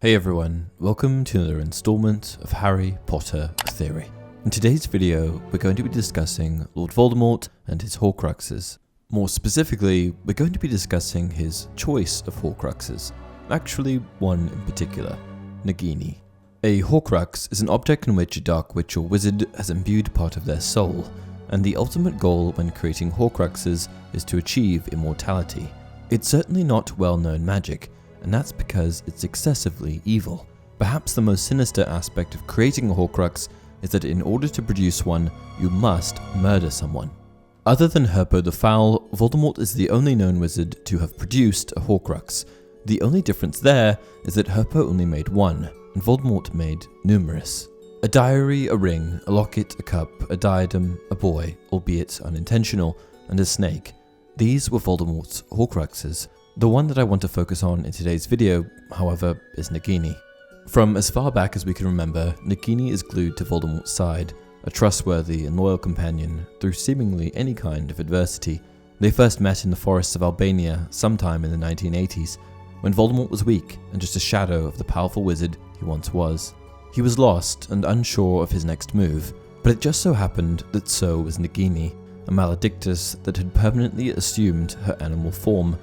Hey everyone, welcome to another installment of Harry Potter Theory. In today's video, we're going to be discussing Lord Voldemort and his Horcruxes. More specifically, we're going to be discussing his choice of Horcruxes, actually one in particular, Nagini. A Horcrux is an object in which a dark witch or wizard has imbued part of their soul, and the ultimate goal when creating Horcruxes is to achieve immortality. It's certainly not well-known magic, and that's because it's excessively evil. Perhaps the most sinister aspect of creating a Horcrux is that in order to produce one, you must murder someone. Other than Herpo the Foul, Voldemort is the only known wizard to have produced a Horcrux. The only difference there is that Herpo only made one, and Voldemort made numerous. A diary, a ring, a locket, a cup, a diadem, a boy, albeit unintentional, and a snake. These were Voldemort's Horcruxes. The one that I want to focus on in today's video, however, is Nagini. From as far back as we can remember, Nagini is glued to Voldemort's side, a trustworthy and loyal companion through seemingly any kind of adversity. They first met in the forests of Albania sometime in the 1980s, when Voldemort was weak and just a shadow of the powerful wizard he once was. He was lost and unsure of his next move, but it just so happened that so was Nagini, a maledictus that had permanently assumed her animal form.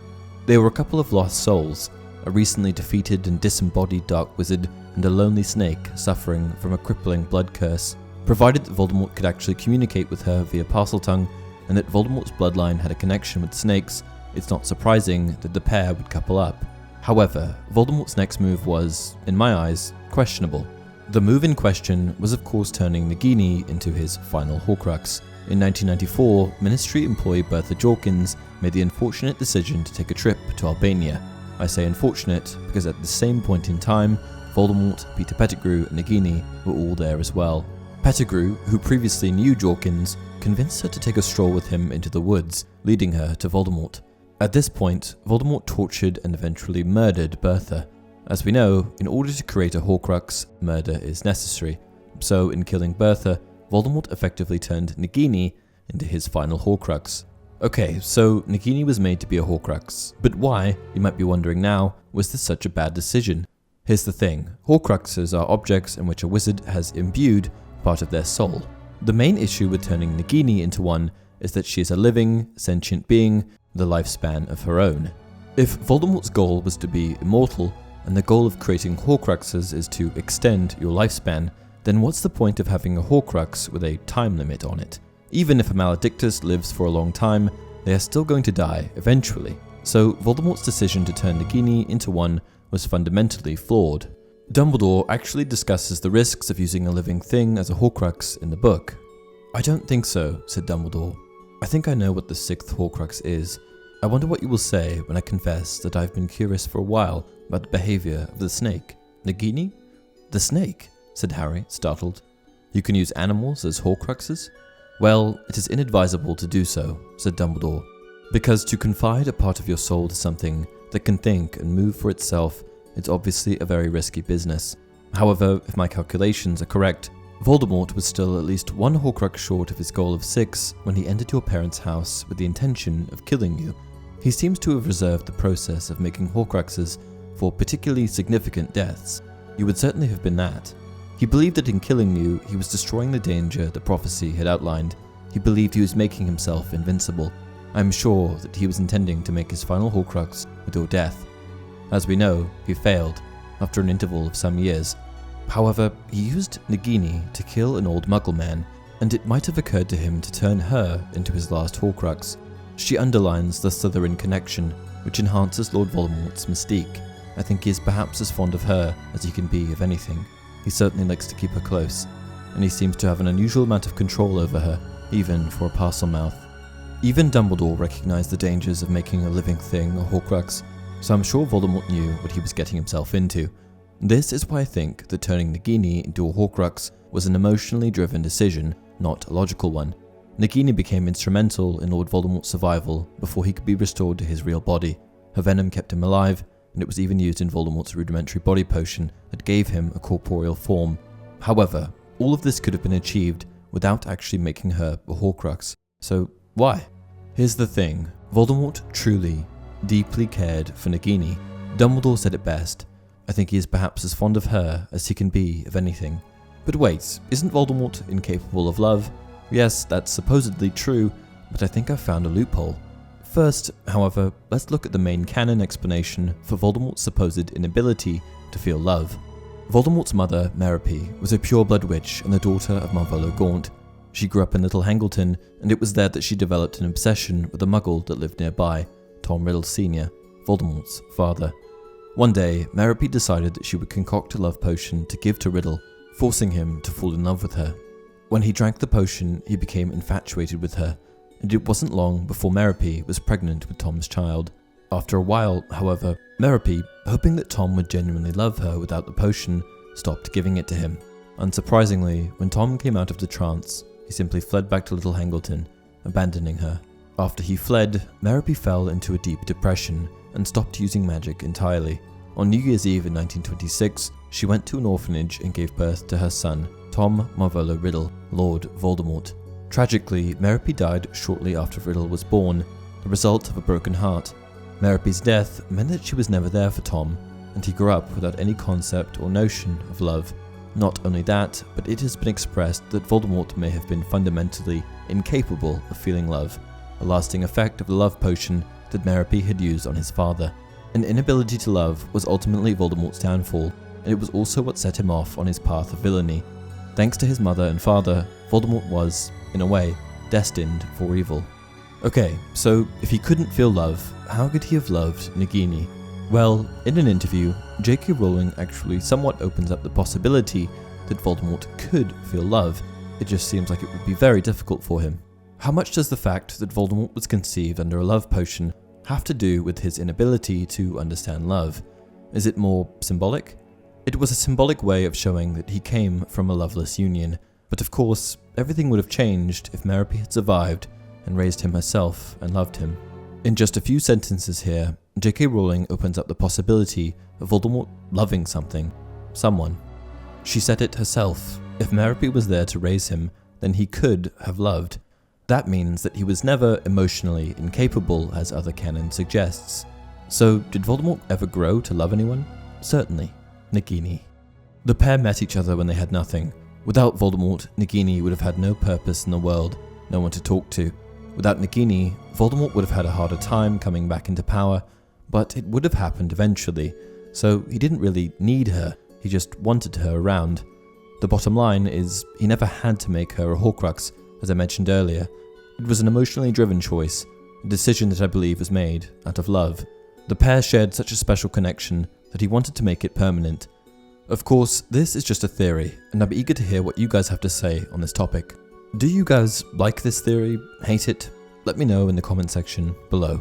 They were a couple of lost souls, a recently defeated and disembodied dark wizard and a lonely snake suffering from a crippling blood curse. Provided that Voldemort could actually communicate with her via Parseltongue and that Voldemort's bloodline had a connection with snakes, it's not surprising that the pair would couple up. However, Voldemort's next move was, in my eyes, questionable. The move in question was of course turning Nagini into his final Horcrux. In 1994, Ministry employee Bertha Jorkins made the unfortunate decision to take a trip to Albania. I say unfortunate because at the same point in time, Voldemort, Peter Pettigrew and Nagini were all there as well. Pettigrew, who previously knew Jorkins, convinced her to take a stroll with him into the woods, leading her to Voldemort. At this point, Voldemort tortured and eventually murdered Bertha. As we know, in order to create a Horcrux, murder is necessary. So in killing Bertha, Voldemort effectively turned Nagini into his final Horcrux. Okay, so Nagini was made to be a Horcrux, but why, you might be wondering now, was this such a bad decision? Here's the thing, Horcruxes are objects in which a wizard has imbued part of their soul. The main issue with turning Nagini into one is that she is a living, sentient being with a lifespan of her own. If Voldemort's goal was to be immortal, and the goal of creating Horcruxes is to extend your lifespan, then what's the point of having a Horcrux with a time limit on it? Even if a maledictus lives for a long time, they are still going to die eventually. So Voldemort's decision to turn Nagini into one was fundamentally flawed. Dumbledore actually discusses the risks of using a living thing as a Horcrux in the book. I don't think so, said Dumbledore. I think I know what the sixth Horcrux is. I wonder what you will say when I confess that I've been curious for a while about the behavior of the snake. Nagini? The snake? Said Harry, startled. You can use animals as Horcruxes? Well, it is inadvisable to do so, said Dumbledore, because to confide a part of your soul to something that can think and move for itself, it's obviously a very risky business. However, if my calculations are correct, Voldemort was still at least one Horcrux short of his goal of 6 when he entered your parents' house with the intention of killing you. He seems to have reserved the process of making Horcruxes for particularly significant deaths. You would certainly have been that. He believed that in killing you, he was destroying the danger the prophecy had outlined. He believed he was making himself invincible. I am sure that he was intending to make his final Horcrux with your death. As we know, he failed, after an interval of some years. However, he used Nagini to kill an old Muggle man, and it might have occurred to him to turn her into his last Horcrux. She underlines the Slytherin connection, which enhances Lord Voldemort's mystique. I think he is perhaps as fond of her as he can be of anything. He certainly likes to keep her close, and he seems to have an unusual amount of control over her, even for a Parselmouth. Even Dumbledore recognized the dangers of making a living thing a Horcrux, so I'm sure Voldemort knew what he was getting himself into. This is why I think that turning Nagini into a Horcrux was an emotionally driven decision, not a logical one. Nagini became instrumental in Lord Voldemort's survival before he could be restored to his real body. Her venom kept him alive, and it was even used in Voldemort's rudimentary body potion that gave him a corporeal form. However, all of this could have been achieved without actually making her a Horcrux. So why? Here's the thing, Voldemort truly, deeply cared for Nagini. Dumbledore said it best, I think he is perhaps as fond of her as he can be of anything. But wait, isn't Voldemort incapable of love? Yes, that's supposedly true, but I think I've found a loophole. First, however, let's look at the main canon explanation for Voldemort's supposed inability to feel love. Voldemort's mother, Merope, was a pure-blood witch and the daughter of Marvolo Gaunt. She grew up in Little Hangleton, and it was there that she developed an obsession with a muggle that lived nearby, Tom Riddle Sr., Voldemort's father. One day, Merope decided that she would concoct a love potion to give to Riddle, forcing him to fall in love with her. When he drank the potion, he became infatuated with her, and it wasn't long before Merope was pregnant with Tom's child. After a while, however, Merope, hoping that Tom would genuinely love her without the potion, stopped giving it to him. Unsurprisingly, when Tom came out of the trance, he simply fled back to Little Hangleton, abandoning her. After he fled, Merope fell into a deep depression and stopped using magic entirely. On New Year's Eve in 1926, she went to an orphanage and gave birth to her son, Tom Marvolo Riddle, Lord Voldemort. Tragically, Merope died shortly after Riddle was born, the result of a broken heart. Merope's death meant that she was never there for Tom, and he grew up without any concept or notion of love. Not only that, but it has been expressed that Voldemort may have been fundamentally incapable of feeling love, a lasting effect of the love potion that Merope had used on his father. An inability to love was ultimately Voldemort's downfall, and it was also what set him off on his path of villainy. Thanks to his mother and father, Voldemort was, in a way, destined for evil. Okay, so if he couldn't feel love, how could he have loved Nagini? Well, in an interview, J.K. Rowling actually somewhat opens up the possibility that Voldemort could feel love. It just seems like it would be very difficult for him. How much does the fact that Voldemort was conceived under a love potion have to do with his inability to understand love? Is it more symbolic? It was a symbolic way of showing that he came from a loveless union, but of course, everything would have changed if Merope had survived and raised him herself and loved him. In just a few sentences here, J.K. Rowling opens up the possibility of Voldemort loving something, someone. She said it herself. If Merope was there to raise him, then he could have loved. That means that he was never emotionally incapable, as other canon suggests. So, did Voldemort ever grow to love anyone? Certainly, Nagini. The pair met each other when they had nothing. Without Voldemort, Nagini would have had no purpose in the world, no one to talk to. Without Nagini, Voldemort would have had a harder time coming back into power, but it would have happened eventually, so he didn't really need her, he just wanted her around. The bottom line is, he never had to make her a Horcrux, as I mentioned earlier. It was an emotionally driven choice, a decision that I believe was made out of love. The pair shared such a special connection that he wanted to make it permanent. Of course, this is just a theory, and I'm eager to hear what you guys have to say on this topic. Do you guys like this theory? Hate it? Let me know in the comment section below.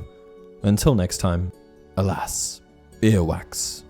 Until next time, alas, earwax.